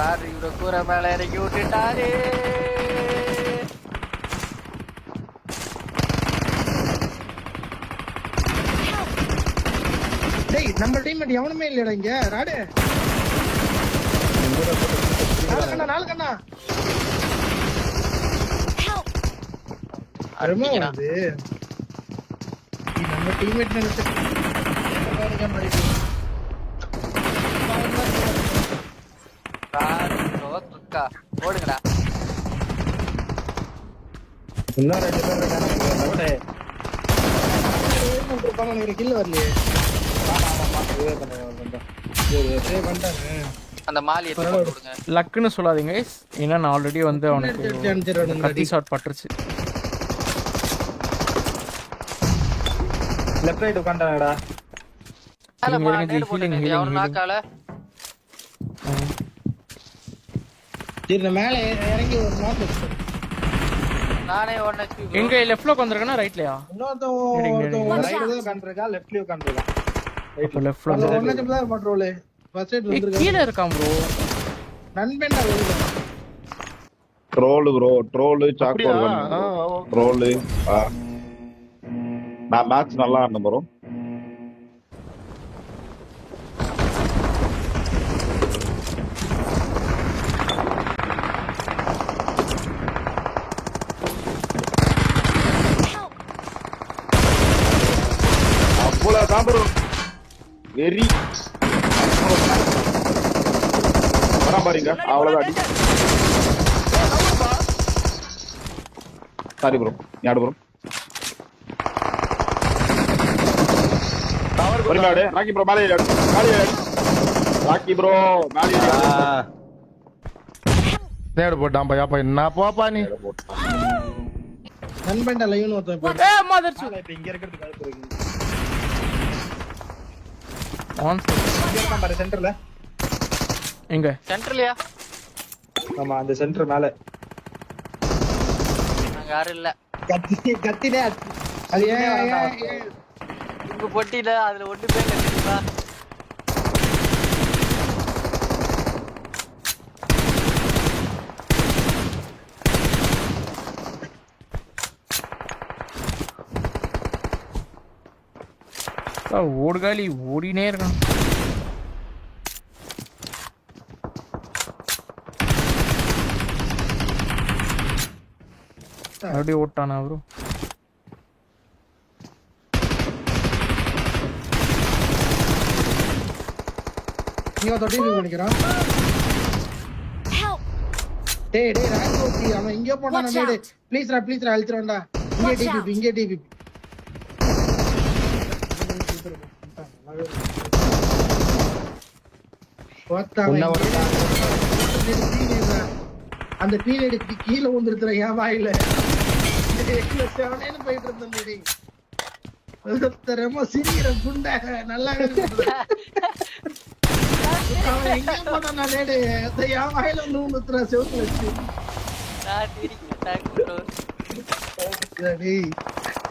Rod இவர கூரை மேல இறக்கி விட்டுட்டாரு. டேய் நம்ம டீம்மேட் எவனுமே இல்லடா இங்க. ராடு நாலு கண்ணா அருமையா அது நம்ம டீம்மேட் நினைச்சு ஓடுங்கடா. இன்னும் 2 பேர் இருக்காங்க. கில் வரலையே. அந்த மாலி எடுத்து போட்டு விடுங்க. லக்குன்னு சொல்லாதீங்க ஏன்னா நான் ஆல்ரெடி வந்து அவனுக்கு கத்தி ஷாட் பட்டுருச்சு. லெஃப்ட் ரைட் உட்கார்ந்தானடா. அவரு நாக்கால மேல இறங்கி ஒரு நாக்கு. நானே ஒன்னு எங்க லெஃப்ட்ல உட்கார்ந்திருக்கேனா ரைட்லயா? இன்னொருத்தன் ரைட்ல உட்கார்ந்திருக்கா லெஃப்ட்ல உட்கார்ந்திருக்கா? ரைட் லெஃப்ட்ல அந்த ஒண்ணு தான் பண்றோலே. ஃபர்ஸ்ட் சைடு வந்திருக்கான். கீழ இருக்கான் ப்ரோ. நண்பன்டா வெளிய. ட்ரோல் ப்ரோ ட்ரோல் சாக்கோர் ட்ரோல். நான் மேட்ச் நல்லா ஆடினேன் ப்ரோ. அவ்வளவுதான் ப்ரோ. வெரி வரா பாருங்க. அவ்வளவுதான். Sorry bro. யாரு ப்ரோ? வருமாடு ராக்கி ப்ரோ மேலே ஏறு. ராக்கி ப்ரோ மேலே ஏறு. நேடு போட்டான் பையா பையன். என்ன போப்பா நீ? நண்பன்டா லைவ்ல ஒருத்தன் போடு. ஏ மதர்ச்சு. இப்ப இங்க இருக்கிறது கால் போறீங்க. ஆன் இங்க இருக்கான் பாரு சென்டர்ல. எங்க? சென்ட்ரலியா? ஆமா அந்த சென்டர் மேல. அங்க யாரும் இல்ல. கத்தினே அது ஏன் உங்க பொட்டில அதுல ஒண்ணு பேர் தெரியுமா? ஓடுகாலி ஓடினே இருக்கான். அப்படியே ஓட்டானா ப்ரோ. நீங்க தொட்டி பண்ணிக்கிறான். டேய் டேய் ராஜோதி அவன் இங்க போட்டானே. டேய் ப்ளீஸ் ரா அழுத்துறடா. இங்க டிபி. அந்த பீரியடுக்கு கீழே வந்துருக்குற என் வாயில போயிட்டு இருந்தேன். சிரிக்கிற குண்ட நல்லா எங்க போனா நேடு என் வாயில வந்து ஊத்துற செவத்துல வச்சு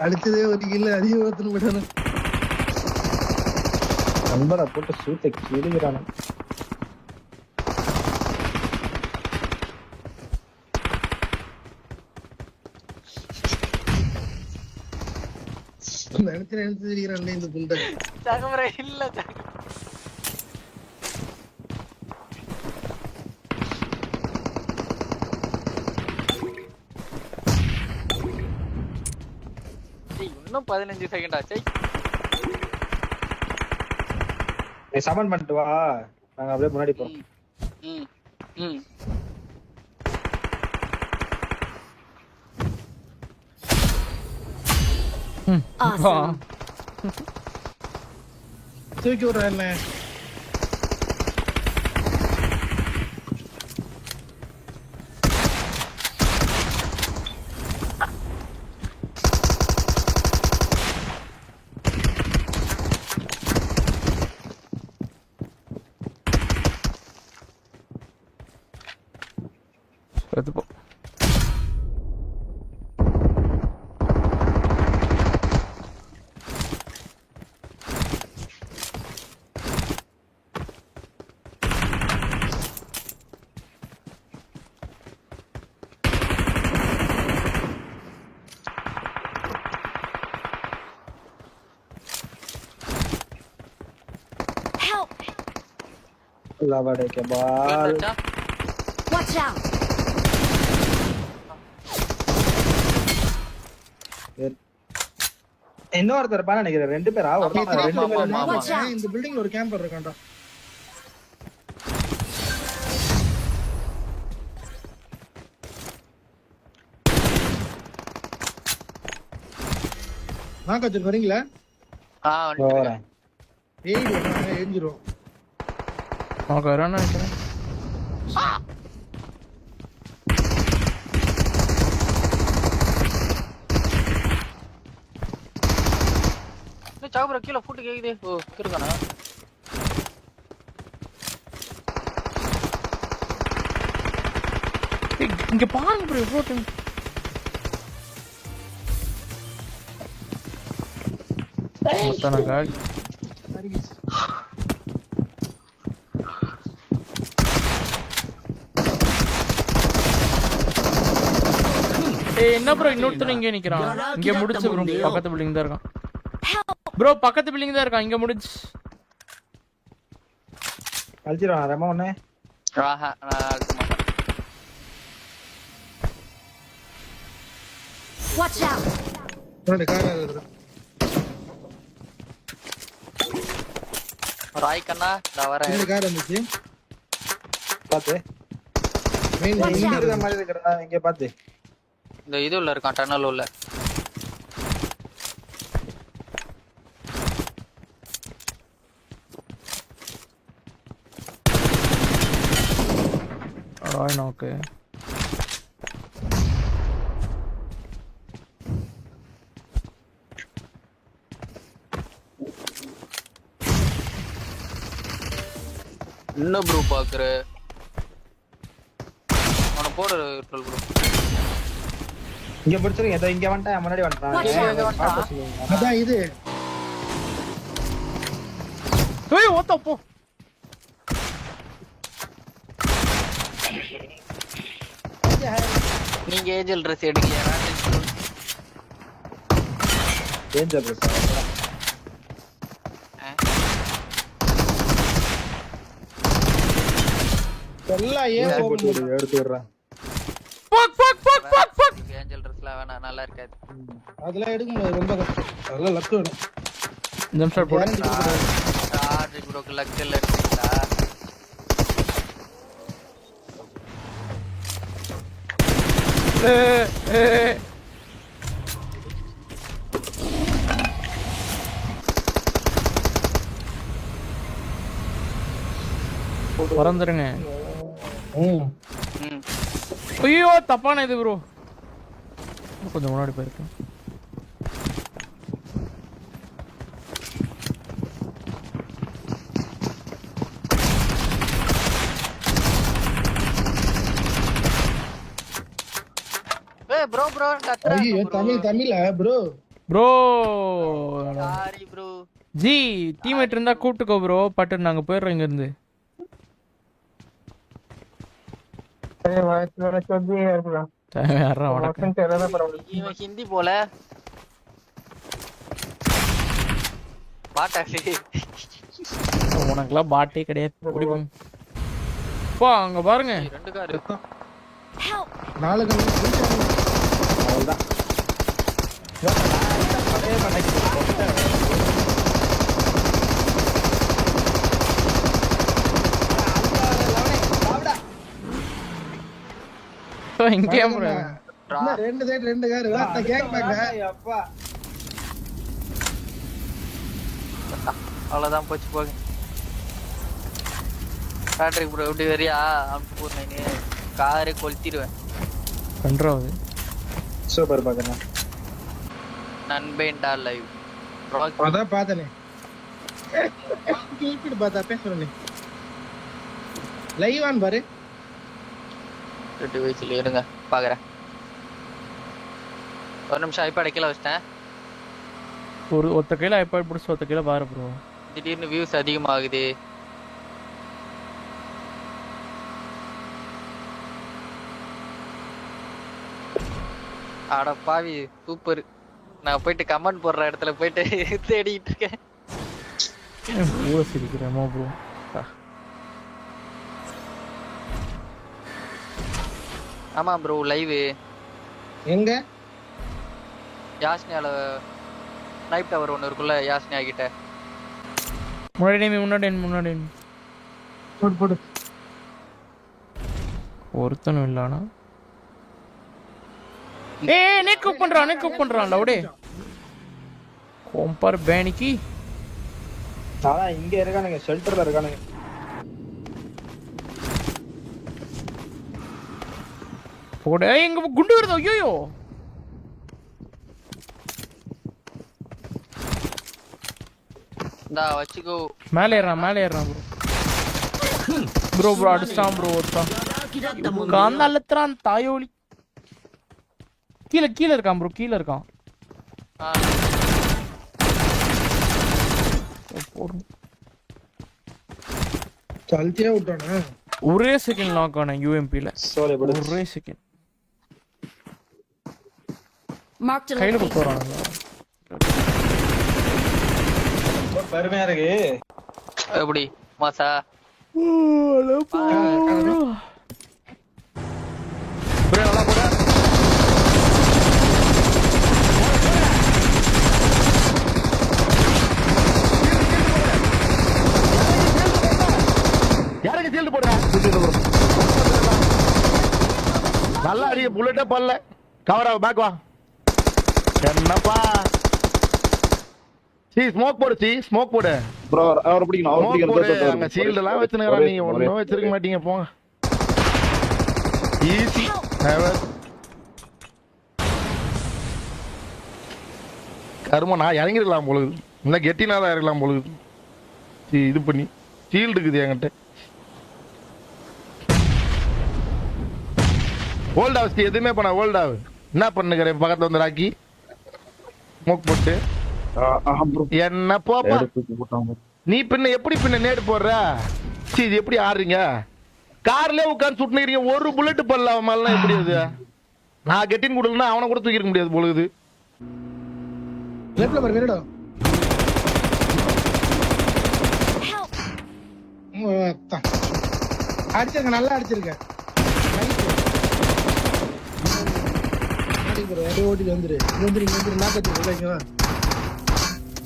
அடிச்சதே ஒரு இல்ல அதிகமாகணும் விடணும். நண்பரை போட்டு சூத்தை கிடுகிறான. நினைச்சு தெரிகிறான் இந்த குண்டை. தகவரை இல்ல இன்னும் 15 செகண்ட் ஆச்சு. நீ சமன் பண்ணிட்டு வா. நாங்க அப்படியே முன்னாடி போறோம். தூக்கி விடுறேன். எடுத்து போ. லவடே கே பால் வந்துச்சா Watch out! இன்னொருத்தர் இருப்பான்னு நினைக்கிறேன். 2 பேரா? ஒருத்தன் ஆமா, ரெண்டு பேர் ஆமா, Watch out! இந்த பில்டிங்ல ஒரு கேம்பர் இருக்கான்டா. நாக்காச்சு வரீங்களா? வந்துட்டேன். போறேன். ஏய் எஞ்சிரும். உனக்கு வரான்னு நினைக்கிறேன். சாகுற கீழே ஃபுட் கேக்குதே. ஓ இருக்கானா? இங்க பாருங்க ப்ரோ எவ்வளோ டைம். என்ன ப்ரோ இன்னொருத்தர் இங்கே நிக்கிறான். இங்க முடிச்சு ப்ரோ பக்கத்து பில்டிங் தான் இருக்கான். ப்ரோ பக்கத்து பில்டிங் தான் இருக்கான். இங்க முடிச்சு அழிச்சிடுவான் ரெமோ ஒண்ணு. ஆஹா நான் அழுத்த மாட்டேன். Watch out! ரெண்டு கார் வருது. ராய் கண்ணா நான் வரேன். ரெண்டு கார் வந்துச்சு. பாத்து மெயின் இங்க இருக்கிற மாதிரி இருக்கிறா. இங்க பாத்து இந்த இது உள்ள இருக்கான் டனல் உள்ள. ராய் நோக்கு. என்ன ப்ரோ பாக்குற? அவனை போடு ட்ரோல் ப்ரோ. இங்க பிடிச்சிருங்க. ஏதோ இங்க வந்துட்டான். முன்னாடி வந்துட்டான். அதான் இது. ஏய் ஓத்த போ. நீங்க ஏஜல் ட்ரெஸ் எடுக்கலையா? Danger bro. எல்லாம் ஏன் போட்டு எடுத்து விடுறேன். Fuck fuck fuck fuck fuck. Angel ட்ரெஸ்லாம் வேணாம், நல்லா இருக்காது. அதெல்லாம் எடுக்க முடியாது, ரொம்ப கஷ்டம். அதெல்லாம் லக் வேணும். இந்த நிமிஷம் போடு. ஆர்டர் ப்ரோக்கு லக் இல்ல எடுத்தீங்களா? பறந்துருங்க. ம் ஐயோ தப்பான இது ப்ரோ. கொஞ்சம் முன்னாடி போயிருக்கேன். ஏய் ப்ரோ ப்ரோ கத்துறா. ஐயோ தமிழா bro? Bro sorry bro. G teammate இருந்தா கூப்பிட்டுக்கோ ப்ரோ. பட்டு நாங்க போயிடுறோம் இங்க இருந்து. இவன் ஹிந்தி போல பாட்டாளி. உனக்குலாம் பாட்டே கிடையாது. குடிப்போம் போ. அங்க பாருங்க 2 கார். Help! 4 கண்ணு. அவ்வளவுதான். இங்கே ரெண்டு கார். Cake bake. அப்பா அவ்வளவுதான் போச்சு போங்க. பேட்ரிக் ப்ரோ எப்படி வரியா? அனுப்பிச்சு போறேன். காரை கொளுத்திடுவேன். பண்றாவது சூப்பர் பாக்கணும். நண்பேண்டா லைவ். அதான் பார்த்தனே. கிளிப்பிடு பார்த்தா பேசுறேன். லைவ் ஆன் பாரு. 2 வயசுல இருங்க பாக்குறேன். ஒரு நிமிஷம் ஐபேட் கீழே வச்சிட்டேன். ஒரு ஒத்த கையில ஐபாட் பிடிச்சி ஒத்த கையில பாரு ப்ரோ. திடீர்னு வியூஸ் அதிகமாகுது. அட பாவி சூப்பர். நான் போயிட்டு கமெண்ட் போடுற இடத்துல போயிட்டு தேடிட்டு இருக்கேன். ஊர சிரிக்கிறேன் ப்ரோ. ஆமா ப்ரோ லைவ் எங்க யாஸ்னியால நைட் டவர் ஒன்னு இருக்குல்ல யாஸ்னியா கிட்ட. முன்னாடி போடு போடு. ஒருத்தனும் இல்லனா ஏய் நெக் பண்றான் லவுடே கோம்பர் பேனிக்கி. அதான் இங்க இருக்கானுங்க, ஷெல்டர்ல இருக்கானுங்க. போடு. ஏய் இங்க குண்டு வருது. ஐயோ இந்தா வச்சுக்கோ. மேலே ஏறான் ப்ரோ அடிச்சான் ப்ரோ ஒருத்தான். காந்த அழுத்துறான் தாயோலி. கீழே இருக்கான் ப்ரோ, கீழே இருக்கான். சல்தியா விட்டானே. ஒரே செகண்ட் லாக் ஆன யூஎம்பில. ஒரே செகண்ட் Marked a கையில location. போறானுங்க. பெருமையா இருக்கு. எப்படி மாசா யாருக்கு சீல்டு போடுற? நல்லா அடிக்க, புல்லட்டே பல்ல. கவரா பேக் வா. என்னப்பா ஸ்மோக் போடு, ஸ்மோக் போடு. ப்ரோ அவர் பிடிக்கணும், அவர் ஸ்மோக் போடு. அங்க பிடிக்கணும். ஷீல்ட் எல்லாம் வச்சுனுங்கறா, நீ ஒண்ணும் வச்சிருக்க மாட்டீங்க போங்க. ஈஸி கரும. நான் இறங்கிருக்கலாம் பொழுது, இல்ல கெட்டினாதான் இறங்கலாம் பொழுது. இது பண்ணி ஷீல்டு இருக்குது என்கிட்ட. ஓல்ட் ஹவுஸ் எதுவுமே பண்ண. ஓல்ட் ஹவுஸ் என்ன பண்ணுகிறேன் பக்கத்துல வந்து ராக்கி ஸ்மோக் போட்டு என்ன போப்பா. நீ பின்ன எப்படி பின்ன நேடு போடுற? இது எப்படி ஆடுறீங்க? கார்லயே உட்கார்ந்து சுட்டுனீங்க, ஒரு புல்லட் பல்ல அவன் மேலாம் எப்படி அது? நான் கெட்டின் கொடுக்கலன்னா அவனை கூட தூக்கிருக்க முடியாது பொழுது. லெஃப்ட்ல பாரு வீரடா. அடிச்சிருக்க, நல்லா அடிச்சிருக்க. ஓட்டி வந்துரு நாக்கத்து.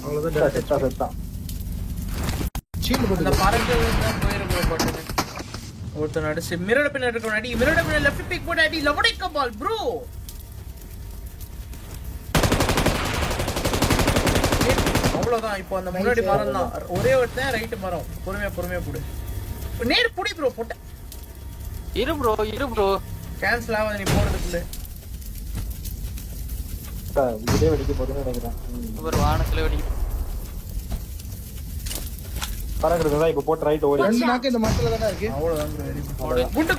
அவ்வளவுதான். ஷீல்டு போட்டு அந்த பறக்கிறது தான் போயிருக்கு போட்டு. ஒருத்தன் அடிச்சு மிரட பின்னாடி இருக்க அடி. மிரட பின்னாடி லெஃப்ட் பிக் போட்டு அடி. லவடேக்க பால் ப்ரோ. அவ்வளவுதான். இப்போ அந்த முன்னாடி மரம் தான், ஒரே ஒருத்தன் ரைட் மரம். பொறுமையா போடு. நேர் புடி ப்ரோ. போட்ட இரு ப்ரோ கேன்சல் ஆகாது நீ போறதுக்குள்ள. இதே வெடிக்க போதுன்னு நினைக்கிறேன். ஒரு வானத்துல வெடி பறக்குறதுதான் இப்ப போட்டு ரைட் ஓடி. ரெண்டு நாக்கு இந்த மரத்துல தானே இருக்கு. அவ்வளவுதான். குண்டு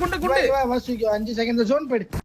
5 செகண்ட் ஜோன் போயிடு.